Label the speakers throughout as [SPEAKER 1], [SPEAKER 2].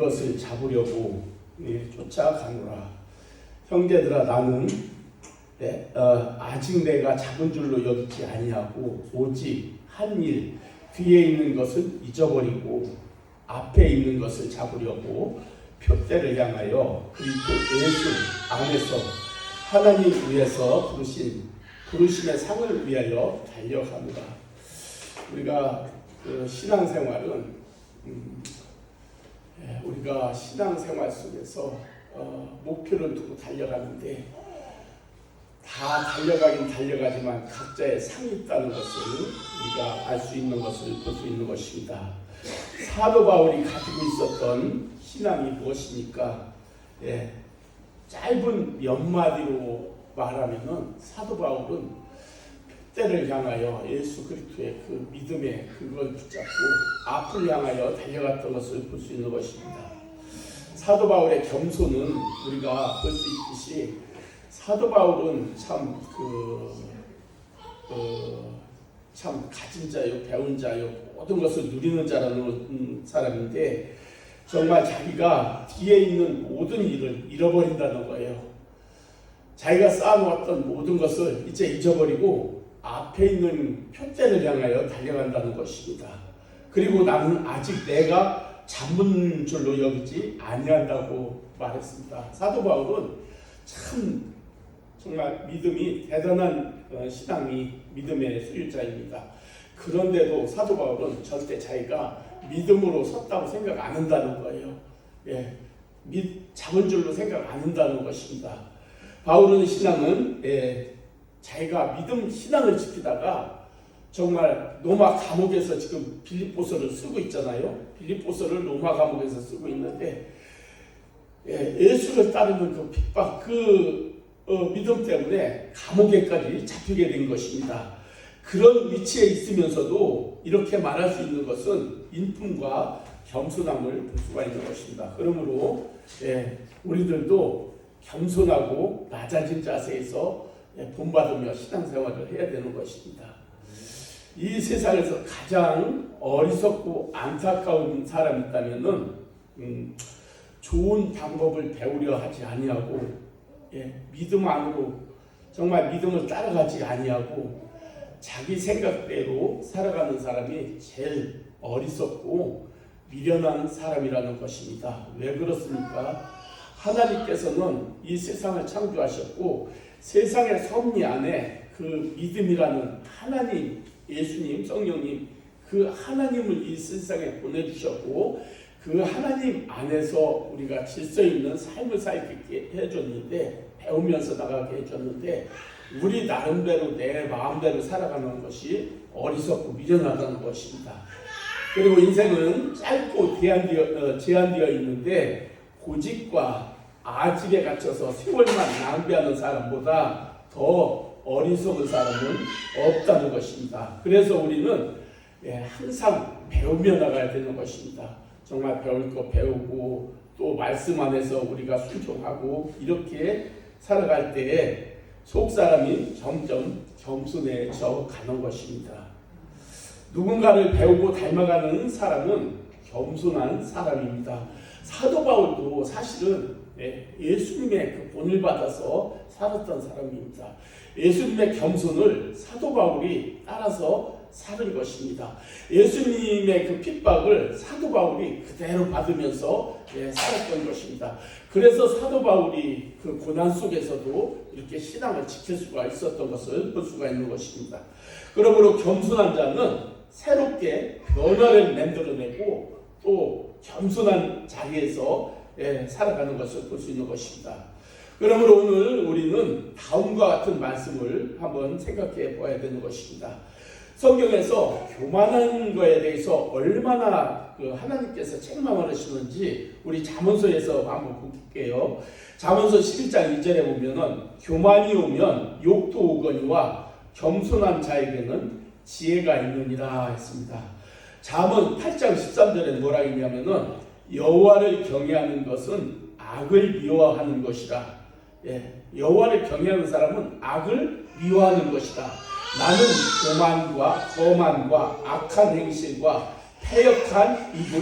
[SPEAKER 1] 그것을 잡으려고 쫓아가노라. 형제들아, 나는 아직 내가 잡은 줄로 여기지 아니하고 오직 한 일, 뒤에 있는 것을 잊어버리고 앞에 있는 것을 잡으려고 표대를 향하여 그리스도 예수 안에서 하나님 위에서 부르심의 상을 위하여 달려갑니다. 우리가 신앙생활은 우리가 신앙생활 속에서 목표를 두고 달려가는데 다 달려가긴 달려가지만 각자의 상이 있다는 것을 우리가 알 수 있는 것을 볼 수 있는 것입니다. 사도 바울이 가지고 있었던 신앙이 무엇입니까? 짧은 몇 마디로 말하면은 사도 바울은 표대를 향하여 예수 그리스도의 그 믿음의 그걸 붙잡고 앞을 향하여 달려갔던 것을 볼 수 있는 것입니다. 사도 바울의 겸손은 우리가 볼 수 있듯이 사도 바울은 참 가진 자요, 배운 자요, 모든 것을 누리는 자라는 사람인데 정말 자기가 뒤에 있는 모든 일을 잃어버린다는 거예요. 자기가 쌓아놓았던 모든 것을 이제 잊어버리고 앞에 있는 표대를 향하여 달려간다는 것입니다. 그리고 나는 아직 내가 잡은 줄로 여기지 아니한다고 말했습니다. 사도 바울은 참 정말 믿음이 대단한 신앙이 믿음의 수유자입니다. 그런데도 사도 바울은 절대 자기가 믿음으로 섰다고 생각 안 한다는 거예요. 잡은 줄로 생각 안 한다는 것입니다. 바울은 신앙은 자기가 믿음 신앙을 지키다가 정말 로마 감옥에서 지금 빌립보서를 쓰고 있잖아요. 빌립보서를 로마 감옥에서 쓰고 있는데 예수를 따르는 그 핍박, 믿음 때문에 감옥에까지 잡히게 된 것입니다. 그런 위치에 있으면서도 이렇게 말할 수 있는 것은 인품과 겸손함을 볼 수가 있는 것입니다. 그러므로 우리들도 겸손하고 낮아진 자세에서 본받으며 신앙생활을 해야 되는 것입니다. 이 세상에서 가장 어리석고 안타까운 사람이 있다면은 좋은 방법을 배우려 하지 아니하고 믿음 안으로 정말 믿음을 따라가지 아니하고 자기 생각대로 살아가는 사람이 제일 어리석고 미련한 사람이라는 것입니다. 왜 그렇습니까? 하나님께서는 이 세상을 창조하셨고 세상의 섭리 안에 그 믿음이라는 하나님, 예수님, 성령님 그 하나님을 이 세상에 보내주셨고 그 하나님 안에서 우리가 질서 있는 삶을 살게 해줬는데 배우면서 나가게 해줬는데 우리 나름대로 내 마음대로 살아가는 것이 어리석고 미련하다는 것입니다. 그리고 인생은 짧고 제한되어 있는데 고집과 아집에 갇혀서 세월만 낭비하는 사람보다 더 어리석은 사람은 없다는 것입니다. 그래서 우리는 항상 배우며 나가야 되는 것입니다. 정말 배울 거 배우고 또 말씀 안에서 우리가 순종하고 이렇게 살아갈 때에 속사람이 점점 겸손해져 가는 것입니다. 누군가를 배우고 닮아가는 사람은 겸손한 사람입니다. 사도 바울도 사실은 예수님의 그 본을 받아서 살았던 사람입니다. 예수님의 겸손을 사도 바울이 따라서 사는 것입니다. 예수님의 그 핍박을 사도 바울이 그대로 받으면서 살았던 것입니다. 그래서 사도 바울이 그 고난 속에서도 이렇게 신앙을 지킬 수가 있었던 것을 볼 수가 있는 것입니다. 그러므로 겸손한 자는 새롭게 변화를 만들어내고 또 겸손한 자리에서 살아가는 것을 볼 수 있는 것입니다. 그러므로 오늘 우리는 다음과 같은 말씀을 한번 생각해 보아야 되는 것입니다. 성경에서 교만한 것에 대해서 얼마나 하나님께서 책망을 하시는지 우리 잠언서에서 한번 볼게요. 잠언서 11장 2절에 보면은 교만이 오면 욕도 오거니와 겸손한 자에게는 지혜가 있느니라 했습니다. 잠언 8장 13절에 뭐라 했냐면은 여호와를 경외하는 것은 악을 미워하는 것이라. 여호와를 경외하는 사람은 악을 미워하는 것이다. 나는 교만과 거만과 악한 행실과 패역한 입을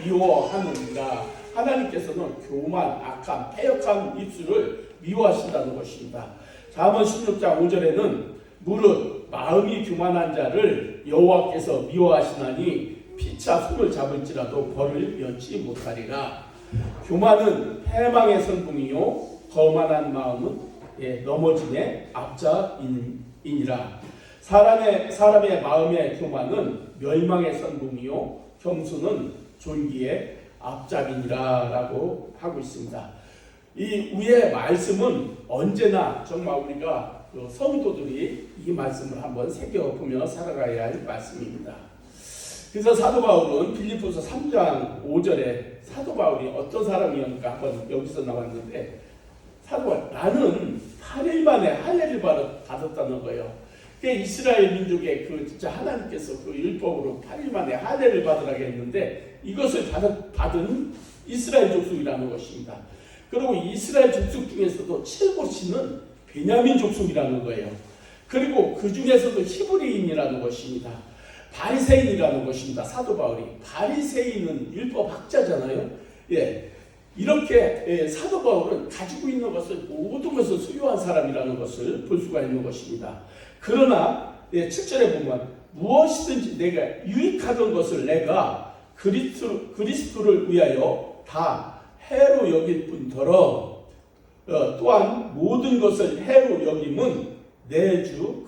[SPEAKER 1] 미워하느니라. 하나님께서는 교만, 악함, 패역한 입술을 미워하신다는 것입니다. 잠언 16장 5절에는 무릇 마음이 교만한 자를 여호와께서 미워하시나니 피차 손을 잡을지라도 벌을 면치 못하리라. 교만은 패망의 선봉이요 거만한 마음은 넘어짐의 앞자이니라. 사람의 마음의 교만은 멸망의 선봉이요 겸손은 존귀의 앞잡이니라 라고 하고 있습니다. 이 위의 말씀은 언제나 정말 우리가 성도들이 이 말씀을 한번 새겨보며 살아가야 할 말씀입니다. 그래서 사도 바울은 빌립보서 3장 5절에 사도 바울이 어떤 사람이었는가 한번 여기서 나왔는데, 사도 바울 나는 8일 만에 할례를 받았다는 거예요. 이스라엘 민족의 진짜 하나님께서 율법으로 8일 만에 할례를 받으라고 했는데 이것을 받은 이스라엘 족속이라는 것입니다. 그리고 이스라엘 족속 중에서도 최고치는 베냐민 족속이라는 거예요. 그리고 그 중에서도 히브리인이라는 것입니다. 바리새인이라는 것입니다. 사도 바울이 바리새인은 율법 학자잖아요. 이렇게 사도 바울은 가지고 있는 것을 모든 것을 소유한 사람이라는 것을 볼 수가 있는 것입니다. 그러나 7절에 보면 무엇이든지 내가 유익하던 것을 내가 그리스도를 위하여 다 해로 여길 뿐더러 또한 모든 것을 해로 여김은 내 주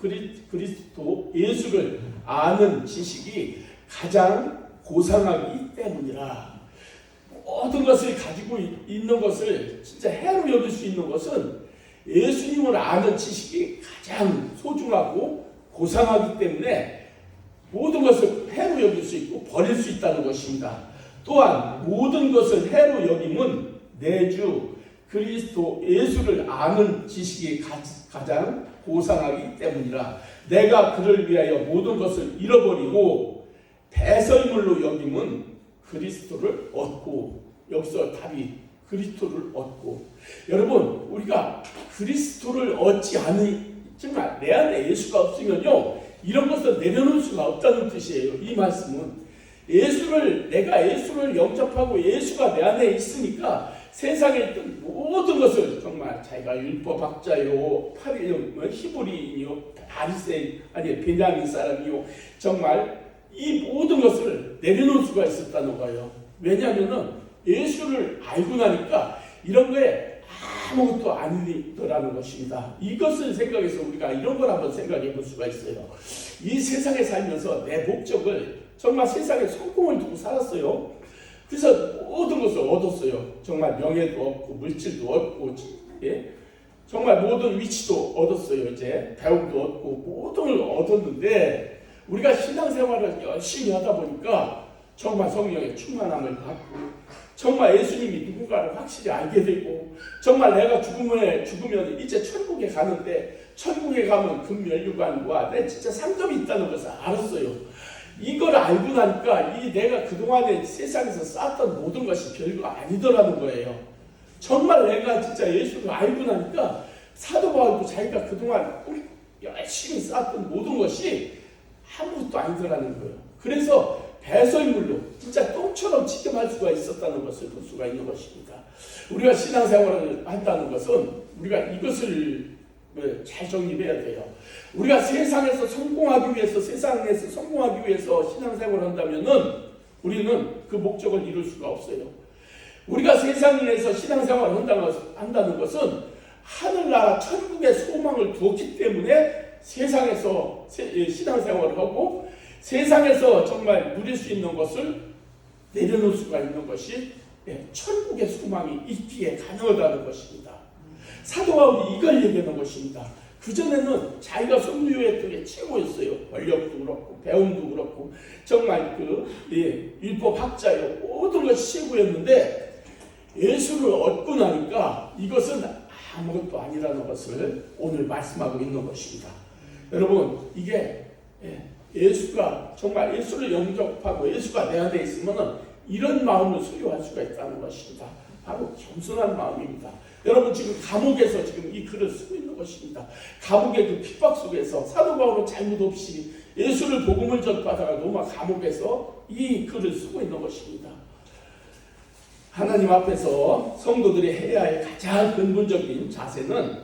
[SPEAKER 1] 그리스도 예수를 아는 지식이 가장 고상하기 때문이라. 모든 것을 가지고 있는 것을 진짜 해로 여길 수 있는 것은 예수님을 아는 지식이 가장 소중하고 고상하기 때문에 모든 것을 해로 여길 수 있고 버릴 수 있다는 것입니다. 또한 모든 것을 해로 여김은 내 주 그리스도 예수를 아는 지식이 가장 고상하기 때문이라. 내가 그를 위하여 모든 것을 잃어버리고 배설물로 여김은 그리스도를 얻고, 여기서 답이 그리스도를 얻고. 여러분, 우리가 그리스도를 얻지 않으면 내 안에 예수가 없으면요 이런 것을 내려놓을 수가 없다는 뜻이에요. 이 말씀은 내가 예수를 영접하고 예수가 내 안에 있으니까 세상에 있던 모든 것을 정말 자기가 율법학자요, 히브리인이요, 바리새인 아니 베냐민 사람이요, 정말 이 모든 것을 내려놓을 수가 있었다는 거예요. 왜냐하면은 예수를 알고 나니까 이런 거에 아무것도 아니더라는 것입니다. 이것을 생각해서 우리가 이런 걸 한번 생각해 볼 수가 있어요. 이 세상에 살면서 내 목적을 정말 세상에 성공을 두고 살았어요. 그래서 모든 것을 얻었어요. 정말 명예도 얻고 물질도 얻고 정말 모든 위치도 얻었어요. 이제 배움도 얻고 모든 걸 얻었는데 우리가 신앙생활을 열심히 하다 보니까 정말 성령의 충만함을 받고 정말 예수님이 누군가를 확실히 알게 되고 정말 내가 죽으면 이제 천국에 가는데 천국에 가면 금면류관과 내 진짜 상급이 있다는 것을 알았어요. 이걸 알고 나니까 내가 그동안에 세상에서 쌓았던 모든 것이 별거 아니더라는 거예요. 정말 내가 진짜 예수를 알고 나니까 사도 바울도 자기가 그동안 열심히 쌓았던 모든 것이 아무것도 아니더라는 거예요. 그래서 배설물로 진짜 똥처럼 지켜할 수가 있었다는 것을 볼 수가 있는 것입니다. 우리가 신앙생활을 한다는 것은 우리가 이것을 잘 정립해야 돼요. 우리가 세상에서 성공하기 위해서 신앙생활을 한다면은 우리는 그 목적을 이룰 수가 없어요. 우리가 세상에서 신앙생활을 한다는 것은 하늘나라 천국의 소망을 두었기 때문에 세상에서 신앙생활을 하고 세상에서 정말 누릴 수 있는 것을 내려놓을 수가 있는 것이 천국의 소망이 있기에 가능하다는 것입니다. 사도 바울이 이걸 얘기하는 것입니다. 그전에는 자기가 소유했던 게 최고였어요. 권력도 그렇고 배움도 그렇고 정말 율법 학자요 모든 것이 최고였는데 예수를 얻고 나니까 이것은 아무것도 아니라는 것을 오늘 말씀하고 있는 것입니다. 여러분, 이게 예수가 정말 예수를 영접하고 예수가 내 안에 있으면 이런 마음을 소유할 수가 있다는 것입니다. 바로 겸손한 마음입니다. 여러분, 지금 감옥에서 지금 이 글을 쓰고 있는 것입니다. 감옥의 그 핍박 속에서 사도 바울은 잘못 없이 예수를 복음을 전파하다가 로마 감옥에서 이 글을 쓰고 있는 것입니다. 하나님 앞에서 성도들이 해야 할 가장 근본적인 자세는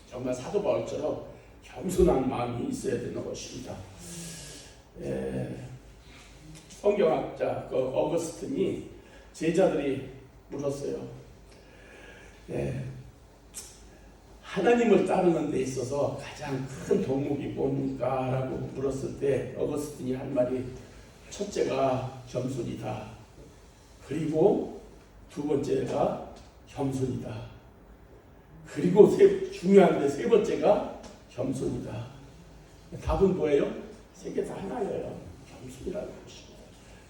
[SPEAKER 1] 정말 사도 바울처럼 겸손한 마음이 있어야 되는 것입니다. 성경학자 어거스틴이 제자들이 물었어요. 하나님을 따르는 데 있어서 가장 큰 덕목이 뭡니까? 라고 물었을 때 어거스틴이 한 말이 첫째가 겸손이다. 그리고 두 번째가 겸손이다. 그리고 중요한데 세 번째가 겸손이다. 답은 뭐예요? 세 개 다 하나예요. 겸손이라는 것입니다.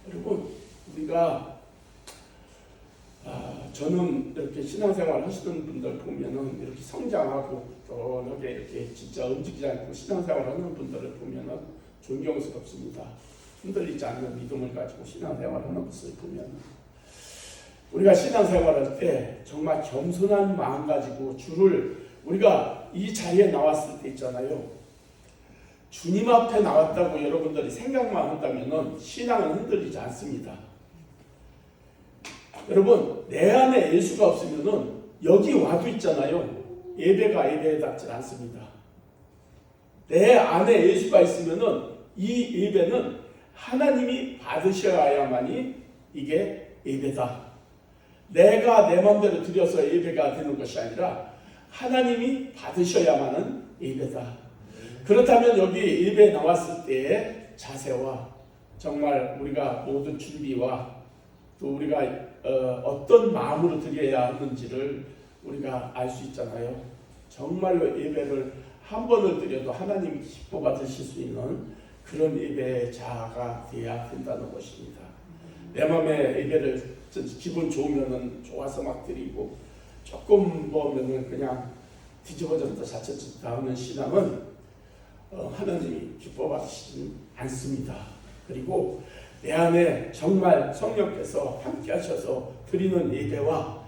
[SPEAKER 1] 여러분, 우리가 저는 이렇게 신앙생활 하시는 분들 보면은 이렇게 성장하고 또 이렇게 진짜 움직이지 않고 신앙생활 하는 분들을 보면은 존경스럽습니다. 흔들리지 않는 믿음을 가지고 신앙생활 하는 것을 보면 우리가 신앙생활할 때 정말 겸손한 마음 가지고 주를 우리가 이 자리에 나왔을 때 있잖아요. 주님 앞에 나왔다고 여러분들이 생각만 한다면은 신앙은 흔들리지 않습니다. 여러분, 내 안에 예수가 없으면은 여기 와도 있잖아요. 예배가 예배답지 않습니다. 내 안에 예수가 있으면은 이 예배는 하나님이 받으셔야만이 이게 예배다. 내가 내 마음대로 드려서 예배가 되는 것이 아니라 하나님이 받으셔야만은 예배다. 그렇다면 여기 예배에 나왔을 때의 자세와 정말 우리가 모든 준비와 또 우리가 어떤 마음으로 드려야 하는지를 우리가 알 수 있잖아요. 정말로 예배를 한 번을 드려도 하나님이 기뻐 받으실 수 있는 그런 예배의 자아가 되어야 된다는 것입니다. 내 마음에 예배를 기분 좋으면은 좋아서 막 드리고 조금 뭐면은 그냥 뒤집어졌다 자칫졌다 하는 신앙은 하나님이 기뻐 받으시지 않습니다. 그리고 내 안에 정말 성령께서 함께 하셔서 드리는 예배와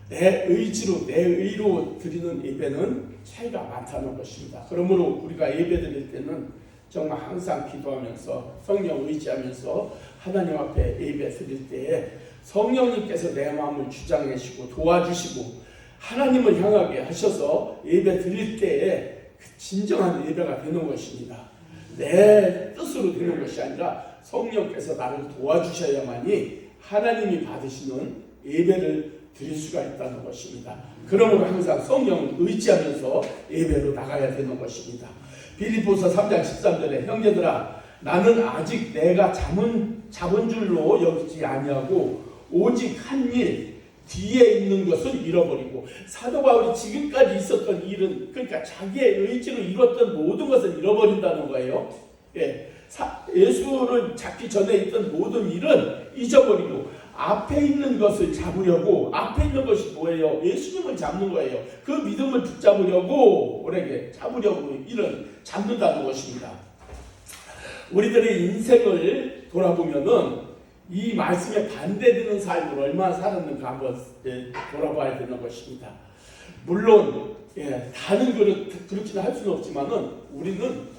[SPEAKER 1] 내 의지로 내 의로 드리는 예배는 차이가 많다는 것입니다. 그러므로 우리가 예배 드릴 때는 정말 항상 기도하면서 성령 의지하면서 하나님 앞에 예배 드릴 때에 성령님께서 내 마음을 주장하시고 도와주시고 하나님을 향하게 하셔서 예배 드릴 때에 그 진정한 예배가 되는 것입니다. 내 뜻으로 되는 것이 아니라 성령께서 나를 도와주셔야만이 하나님이 받으시는 예배를 드릴 수가 있다는 것입니다. 그러므로 항상 성령을 의지하면서 예배로 나가야 되는 것입니다. 빌립보서 3장 13절에 형제들아 나는 아직 내가 잡은 줄로 여기지 아니하고 오직 한 일 뒤에 있는 것을 잃어버리고 사도 바울이 지금까지 있었던 일은 그러니까 자기의 의지로 이뤘던 모든 것을 잃어버린다는 거예요. 예수를 잡기 전에 있던 모든 일은 잊어버리고 앞에 있는 것을 잡으려고 앞에 있는 것이 뭐예요? 예수님을 잡는 거예요. 그 믿음을 붙잡으려고 오래게 잡으려고 일은 잡는다는 것입니다. 우리들의 인생을 돌아보면은 이 말씀에 반대되는 삶을 얼마나 살았는가 한번 돌아봐야 되는 것입니다. 물론 다는 그렇게는 할 수는 없지만은 우리는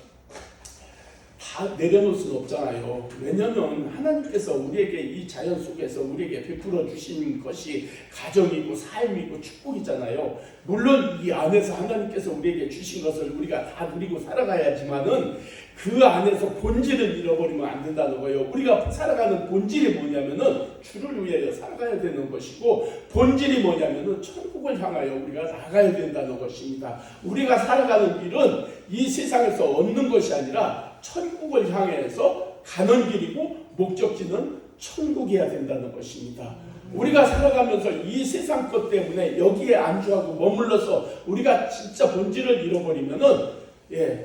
[SPEAKER 1] 다 내려놓을 수는 없잖아요. 왜냐하면 하나님께서 우리에게 이 자연 속에서 우리에게 베풀어 주신 것이 가정이고 삶이고 축복이잖아요. 물론 이 안에서 하나님께서 우리에게 주신 것을 우리가 다 누리고 살아가야지만은 그 안에서 본질을 잃어버리면 안 된다는 거예요. 우리가 살아가는 본질이 뭐냐면은 주를 위하여 살아가야 되는 것이고 본질이 뭐냐면은 천국을 향하여 우리가 나가야 된다는 것입니다. 우리가 살아가는 길은 이 세상에서 얻는 것이 아니라 천국을 향해서 가는 길이고 목적지는 천국이어야 된다는 것입니다. 우리가 살아가면서 이 세상 것 때문에 여기에 안주하고 머물러서 우리가 진짜 본질을 잃어버리면은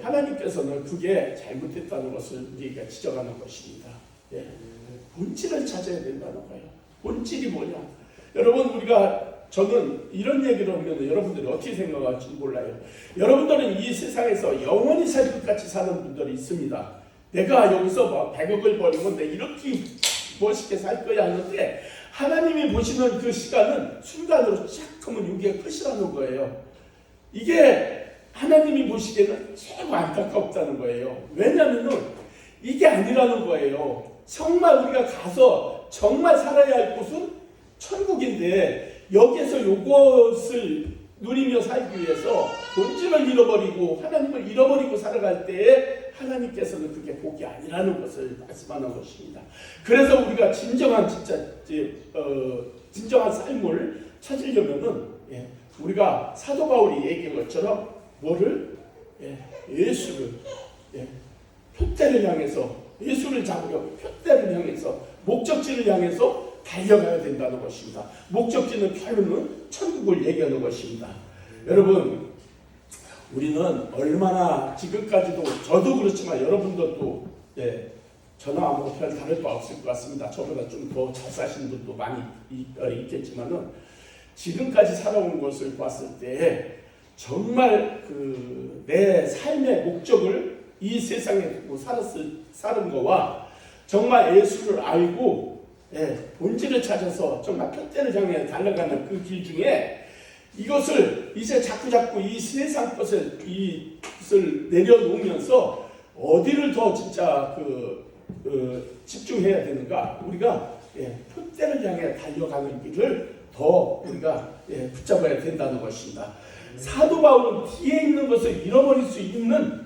[SPEAKER 1] 하나님께서는 그게 잘못됐다는 것을 우리가 지적하는 것입니다. 본질을 찾아야 된다는 거예요. 본질이 뭐냐? 여러분 저는 이런 얘기를 하면 여러분들이 어떻게 생각할지 몰라요. 여러분들은 이 세상에서 영원히 살 것 같이 사는 분들이 있습니다. 내가 여기서 100억을 벌면 내 이렇게 멋있게 살 거야 하는데 하나님이 보시는 그 시간은 순간으로 쫙 하면 이게 끝이라는 거예요. 이게 하나님이 보시기에는 최고 안타깝다는 거예요. 왜냐하면 이게 아니라는 거예요. 정말 우리가 가서 정말 살아야 할 곳은 천국인데 여기에서 요것을 누리며 살기 위해서 본질을 잃어버리고 하나님을 잃어버리고 살아갈 때에 하나님께서는 그게 복이 아니라는 것을 말씀하는 것입니다. 그래서 우리가 진정한 진정한 삶을 찾으려면은 우리가 사도 바울이 얘기한 것처럼 뭐를 예수를 표대를 향해서 예수를 잡으려고 표대를 향해서 목적지를 향해서 달려가야 된다는 것입니다. 목적지는 결론은 천국을 얘기하는 것입니다. 여러분, 우리는 얼마나 지금까지도 저도 그렇지만 여러분들도 저나 뭐 별 다를 바 없을 것 같습니다. 저보다 좀 더 잘 사시는 분도 많이 있겠지만은 지금까지 살아온 것을 봤을 때 정말 내 삶의 목적을 이 세상에 두고 사는 거와 정말 예수를 알고 본질을 찾아서 정말 표대를 향해 달려가는 그 길 중에 이것을 이제 자꾸 이 세상 것을 내려놓으면서 어디를 더 진짜 집중해야 되는가? 우리가 표대를 향해 달려가는 길을 더 우리가 붙잡아야 된다는 것입니다. 사도 바울은 뒤에 있는 것을 잃어버릴 수 있는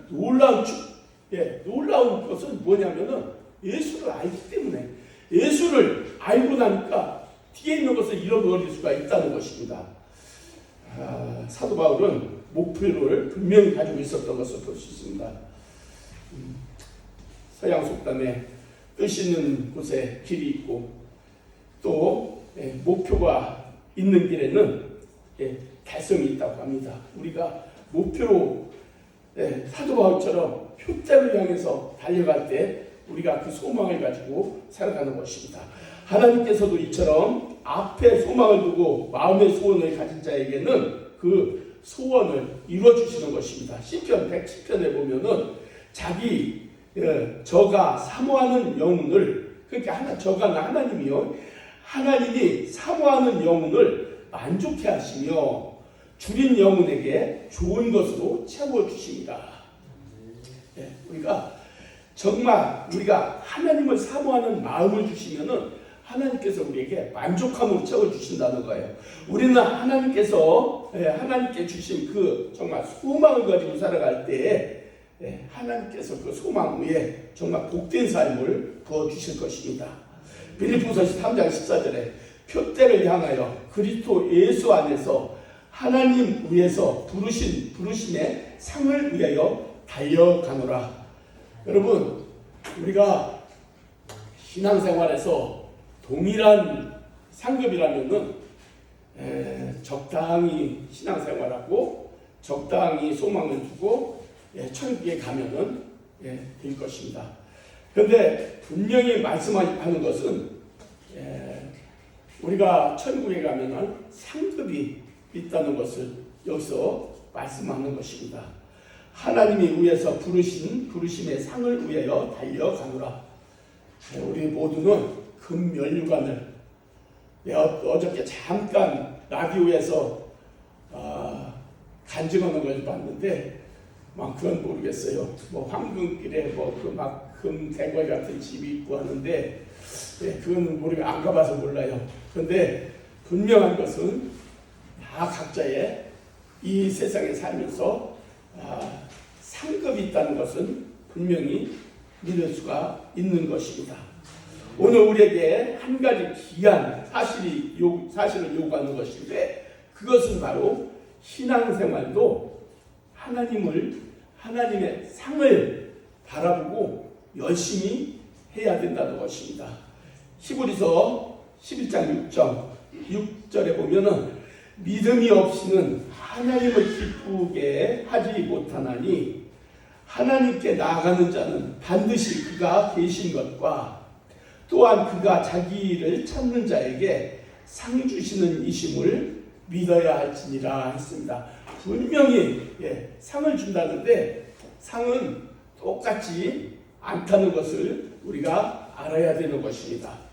[SPEAKER 1] 놀라운 것은 뭐냐면은 예수를 알기 때문에 예수를 알고 나니까 뒤에 있는 것을 잃어버릴 수가 있다는 것입니다. 사도 바울은 목표를 분명히 가지고 있었던 것을 볼 수 있습니다. 서양 속담에 뜻 있는 곳에 길이 있고 또 목표가 있는 길에는 달성이 있다고 합니다. 우리가 목표로 사도 바울처럼 표대를 향해서 달려갈 때 우리가 그 소망을 가지고 살아가는 것입니다. 하나님께서도 이처럼 앞에 소망을 두고 마음의 소원을 가진 자에게는 그 소원을 이루어주시는 것입니다. 시편 110편에 보면은 자기 저가 사모하는 영혼을, 그러니까 저가 하나님이요, 하나님이 사모하는 영혼을 만족해 하시며 줄인 영혼에게 좋은 것으로 채워주십니다. 우리가 정말 우리가 하나님을 사모하는 마음을 주시면은 하나님께서 우리에게 만족함으로 채워주신다는 거예요. 우리는 하나님께 주신 그 정말 소망을 가지고 살아갈 때에 하나님께서 그 소망 위에 정말 복된 삶을 부어주실 것입니다. 빌립보서 3장 14절에 표대를 향하여 그리스도 예수 안에서 하나님 위에서 부르심의 상을 위하여 달려가노라. 여러분, 우리가 신앙생활에서 동일한 상급이라면은 적당히 신앙생활하고 적당히 소망을 두고 천국에 가면은 될 것입니다. 그런데 분명히 말씀하는 것은 우리가 천국에 가면은 상급이 있다는 것을 여기서 말씀하는 것입니다. 하나님이 위에서 부르심의 상을 위하여 달려가노라. 우리 모두는 금면류관을, 내가 어저께 잠깐 라디오에서 간증하는 걸 봤는데 그건 모르겠어요. 황금길에 금 대궐 같은 집이 있고 하는데 그건 안 가봐서 몰라요. 그런데 분명한 것은 다 각자의 이 세상에 살면서 상급이 있다는 것은 분명히 믿을 수가 있는 것입니다. 오늘 우리에게 한 가지 귀한 사실을 요구하는 것인데 그것은 바로 신앙생활도 하나님의 상을 바라보고 열심히 해야 된다는 것입니다. 히브리서 11장 6절에 보면은 믿음이 없이는 하나님을 기쁘게 하지 못하나니 하나님께 나아가는 자는 반드시 그가 계신 것과 또한 그가 자기를 찾는 자에게 상 주시는 이심을 믿어야 할지니라 했습니다. 분명히 상을 준다는데 상은 똑같지 않다는 것을 우리가 알아야 되는 것입니다.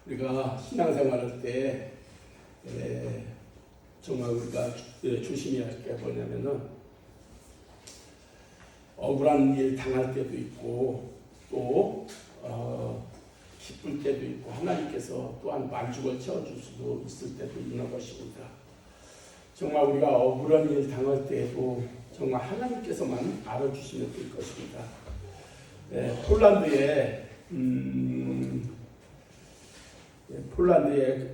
[SPEAKER 1] 우리가 신앙생활할 때 정말 우리가 조심해야 할 게 뭐냐면은 억울한 일 당할 때도 있고 또 기쁠 때도 있고 하나님께서 또한 만족을 채워줄 수도 있을 때도 있는 것입니다. 정말 우리가 억울한 일 당할 때에도 정말 하나님께서만 알아주시면 될 것입니다. 폴란드의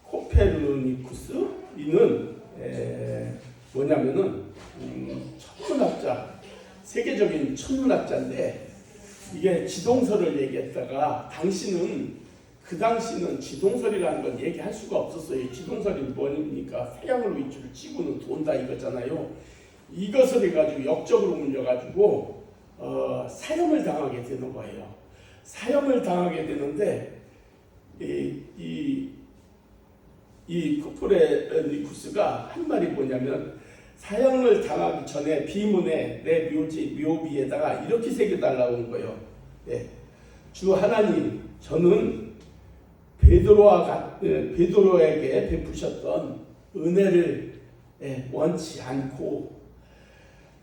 [SPEAKER 1] 코페르니쿠스 이는 뭐냐면은 천문학자, 세계적인 천문학자인데 이게 지동설을 얘기했다가 그 당시는 지동설이라는 건 얘기할 수가 없었어요. 지동설이 뭐니까 태양을 위주로 지구는 돈다 이거잖아요. 이것을 해가지고 역적으로 물려가지고 사형을 당하게 되는 거예요. 사형을 당하게 되는데 이 코페르니쿠스가 한 말이 뭐냐면 사형을 당하기 전에 비문에 내 묘비에다가 이렇게 새겨달라고 한 거예요. 주 하나님, 저는 베드로에게 베푸셨던 은혜를 원치 않고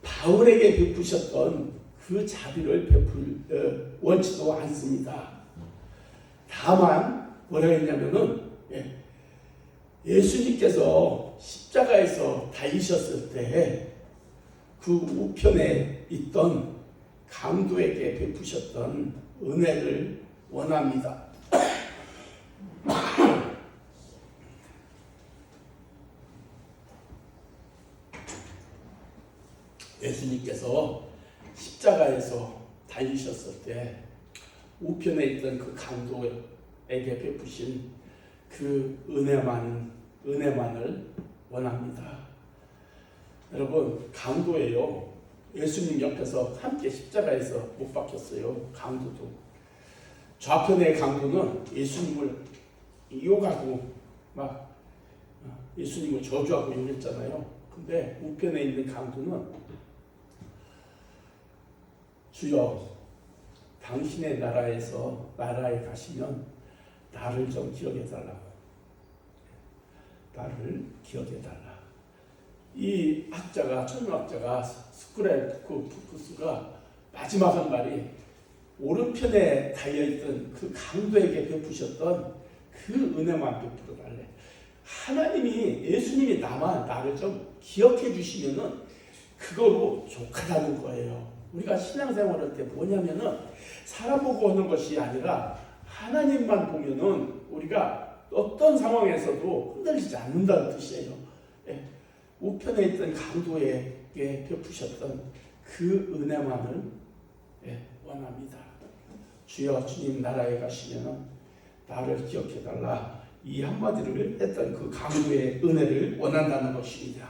[SPEAKER 1] 바울에게 베푸셨던 그 자비를 원치도 않습니다. 다만 뭐라 했냐면은 예수님께서 십자가에서 달리셨을 때 그 우편에 있던 강도에게 베푸셨던 은혜를 원합니다. 예수님께서 십자가에서 달리셨을 때 우편에 있던 그 강도에게 베푸신 그 은혜만을 원합니다. 여러분, 강도예요. 예수님 옆에서 함께 십자가에서 못 박혔어요. 강도도. 좌편의 강도는 예수님을 욕하고 막 예수님을 저주하고 욕했잖아요. 근데 우편에 있는 강도는 주여, 당신의 나라에 가시면 나를 좀 기억해달라고. 나를 기억해달라. 이 천문학자가 스크랩쿠스가 마지막 한 말이 오른편에 달려있던 그 강도에게 베푸셨던 그 은혜만 베풀어 달래. 예수님이 나를 좀 기억해 주시면은 그거로 족하다는 거예요. 우리가 신앙생활할 때 뭐냐면은 사람 보고 하는 것이 아니라 하나님만 보면은 우리가 어떤 상황에서도 흔들리지 않는다는 뜻이에요. 우편에 있던 강도에게 베푸셨던 그 은혜만을 원합니다. 주여, 주님 나라에 가시면은 나를 기억해달라. 이 한마디를 했던 그 강도의 은혜를 원한다는 것입니다.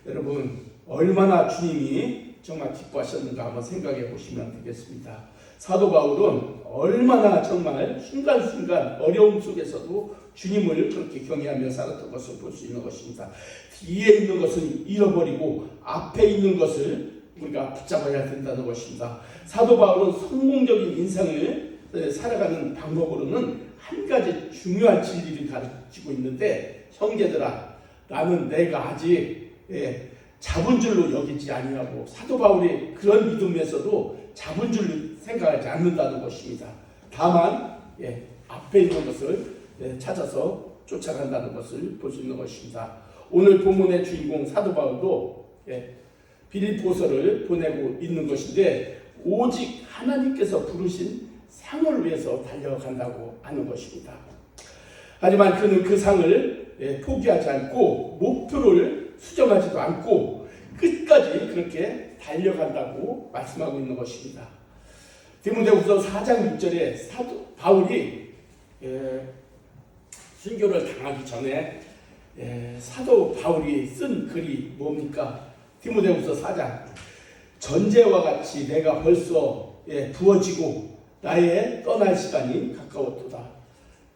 [SPEAKER 1] 여러분, 얼마나 주님이 정말 기뻐하셨는가 한번 생각해 보시면 되겠습니다. 사도 바울은 얼마나 정말 순간순간 어려움 속에서도 주님을 그렇게 경외하며 살았던 것을 볼 수 있는 것입니다. 뒤에 있는 것은 잃어버리고 앞에 있는 것을 우리가 붙잡아야 된다는 것입니다. 사도 바울은 성공적인 인생을 살아가는 방법으로는 한 가지 중요한 진리를 가르치고 있는데, 형제들아, 나는 내가 아직 잡은 줄로 여기지 아니하고, 사도 바울이 그런 믿음에서도 잡은 줄로 생각하지 않는다는 것입니다. 다만 앞에 있는 것을 찾아서 쫓아간다는 것을 볼 수 있는 것입니다. 오늘 본문의 주인공 사도 바울도 빌립보서를 보내고 있는 것인데, 오직 하나님께서 부르신 상을 위해서 달려간다고 하는 것입니다. 하지만 그는 그 상을 포기하지 않고 목표를 수정하지도 않고 끝까지 그렇게 달려간다고 말씀하고 있는 것입니다. 디모데후서 4장 6절에 사도 바울이 순교를 당하기 전에 사도 바울이 쓴 글이 뭡니까? 디모데후서 4장. 전제와 같이 내가 벌써 부어지고 나의 떠날 시간이 가까웠도다.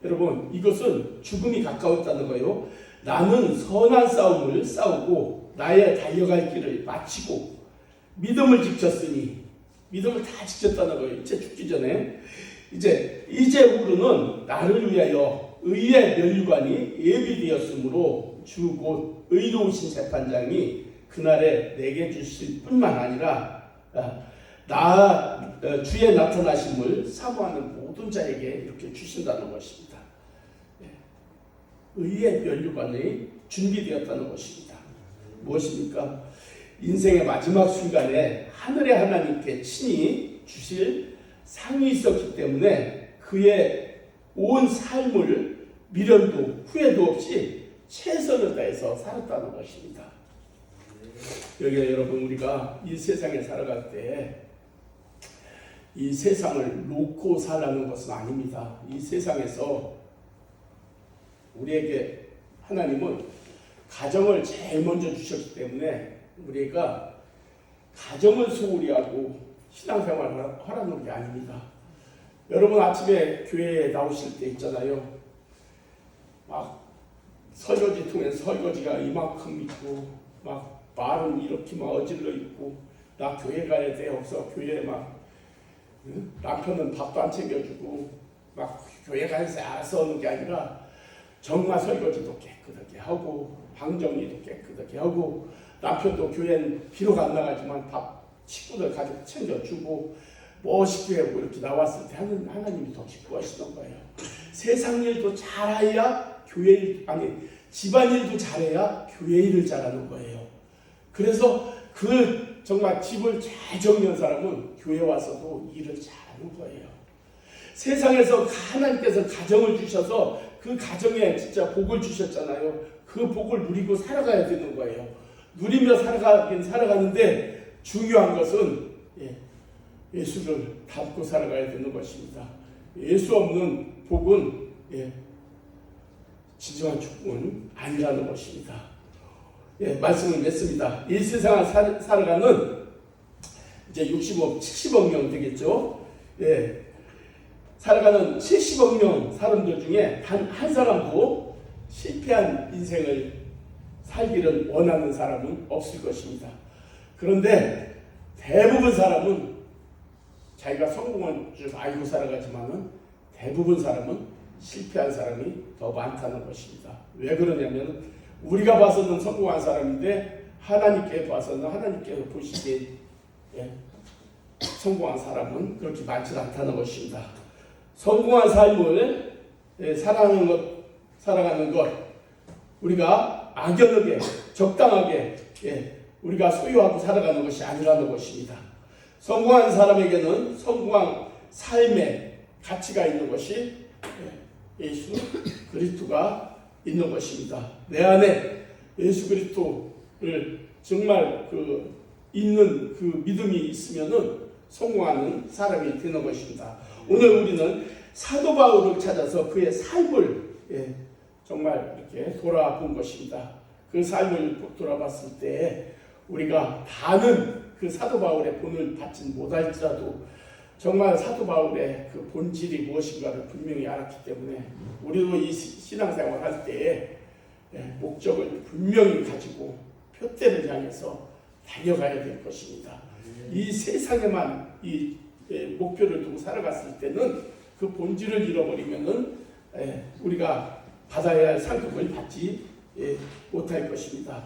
[SPEAKER 1] 여러분, 이것은 죽음이 가까웠다는 거예요. 나는 선한 싸움을 싸우고 나의 달려갈 길을 마치고 믿음을 지켰으니, 믿음을 다 지켰다는 거예요. 이제 죽기 전에 이제후로는 나를 위하여 의의 면류관이 예비되었으므로 주 곧 의로우신 재판장이 그날에 내게 주실 뿐만 아니라 주의 나타나심을 사모하는 모든 자에게 이렇게 주신다는 것입니다. 의의 면류관이 준비되었다는 것입니다. 무엇입니까? 인생의 마지막 순간에 하늘의 하나님께 친히 주실 상이 있었기 때문에 그의 온 삶을 미련도 후회도 없이 최선을 다해서 살았다는 것입니다. 여기에 여러분, 우리가 이 세상에 살아갈 때 이 세상을 놓고 살라는 것은 아닙니다. 이 세상에서 우리에게 하나님은 가정을 제일 먼저 주셨기 때문에 우리가 가정을 소홀히 하고 신앙생활을 하라는 게 아닙니다. 여러분, 아침에 교회에 나오실 때 있잖아요. 막 설거지 통에 설거지가 이만큼 있고 막 말은 이렇게 막 어질러 있고 나 교회 가야 돼 없어 교회에 막 남편은 밥도 안 챙겨주고 막 교회 가야지 알아서 오는 게 아니라 정말 설거지도 깨끗하게 하고 방 정리도 깨끗하게 하고 남편도 교회는 비록 안 나가지만 밥 식구들 가족 챙겨주고 멋있게 하고 이렇게 나왔을 때 하나님이 더 기뻐하시던 거예요. 세상 일도 잘해야 집안일도 잘해야 교회 일을 잘하는 거예요. 그래서 정말 집을 잘 정리한 사람은 교회 와서도 일을 잘하는 거예요. 세상에서 하나님께서 가정을 주셔서 그 가정에 진짜 복을 주셨잖아요. 그 복을 누리고 살아가야 되는 거예요. 누리며 살아가긴 살아가는데 중요한 것은 예수를 닮고 살아가야 되는 것입니다. 예수 없는 복은 진정한 축복은 아니라는 것입니다. 말씀을 맺습니다. 이 세상을 살아가는 이제 60억, 70억 명 되겠죠. 살아가는 70억 명 사람들 중에 단 한 사람도 실패한 인생을 살기를 원하는 사람은 없을 것입니다. 그런데 대부분 사람은 자기가 성공한 줄 알고 살아가지만은 대부분 사람은 실패한 사람이 더 많다는 것입니다. 왜 그러냐면 우리가 봐서는 성공한 사람인데 하나님께 봐서는 하나님께서 보시기에 성공한 사람은 그렇게 많지 않다는 것입니다. 성공한 삶을 살아가는 것 우리가 악연하게 적당하게 우리가 소유하고 살아가는 것이 아니라는 것입니다. 성공한 사람에게는 성공한 삶의 가치가 있는 것이 예수 그리스도가 있는 것입니다. 내 안에 예수 그리스도를 정말 있는 그 믿음이 있으면은 성공하는 사람이 되는 것입니다. 오늘 우리는 사도 바울을 찾아서 그의 삶을 정말 이렇게 돌아본 것입니다. 그 삶을 돌아봤을 때 우리가 다는 그 사도 바울의 본을 받지 못할지라도 정말 사도 바울의 그 본질이 무엇인가를 분명히 알았기 때문에 우리도 이 신앙생활 할 때에 목적을 분명히 가지고 표대를 향해서 달려가야 될 것입니다. 이 세상에만 이 목표를 두고 살아갔을 때는 그 본질을 잃어버리면은 우리가 받아야 할 상급을 받지 못할 것입니다.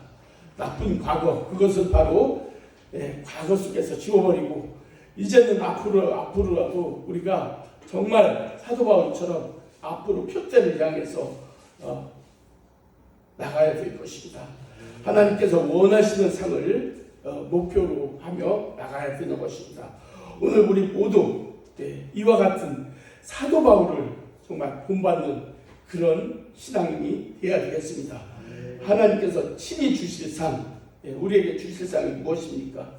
[SPEAKER 1] 나쁜 과거 그것은 바로 과거 속에서 지워버리고 이제는 앞으로라도 우리가 정말 사도 바울처럼 앞으로 표대를 향해서 나가야 될 것입니다. 하나님께서 원하시는 상을 목표로 하며 나가야 되는 것입니다. 오늘 우리 모두 이와 같은 사도 바울을 정말 본받는 그런 신앙인이 되어야 되겠습니다. 하나님께서 친히 주실 상, 우리에게 주실 상이 무엇입니까?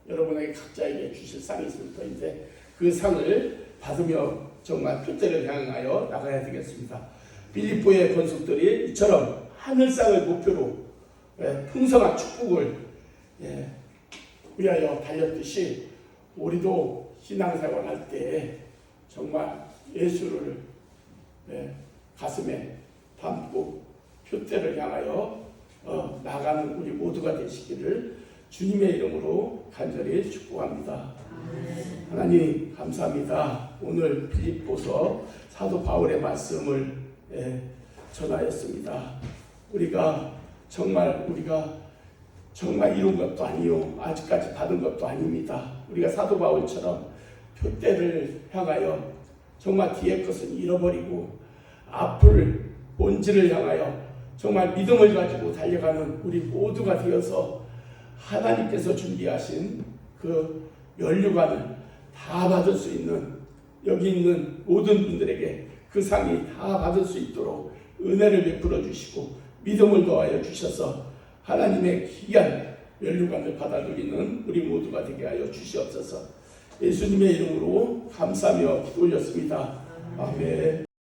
[SPEAKER 1] 여러분에게 각자에게 주실 상이 있을 터인데 그 상을 받으며 정말 표대를 향하여 나가야 되겠습니다. 빌립보의 권속들이 이처럼 하늘상을 목표로 풍성한 축복을 위하여 달렸듯이 우리도 신앙생활 할 때 정말 예수를 가슴에 담고 표대를 향하여 나가는 우리 모두가 되시기를 주님의 이름으로 간절히 축복합니다. 하나님 감사합니다. 오늘 빌립보서 사도 바울의 말씀을 전하였습니다. 우리가 정말 이룬 것도 아니요, 아직까지 받은 것도 아닙니다. 우리가 사도 바울처럼 표대를 향하여 정말 뒤의 것은 잃어버리고 앞을 본질을 향하여 정말 믿음을 가지고 달려가는 우리 모두가 되어서 하나님께서 준비하신 그 면류관을 다 받을 수 있는, 여기 있는 모든 분들에게 그 상이 다 받을 수 있도록 은혜를 베풀어 주시고 믿음을 더하여 주셔서 하나님의 귀한 면류관을 받아 누리는 우리 모두가 되게 하여 주시옵소서. 예수님의 이름으로 감사하며 기도 올렸습니다. 아멘.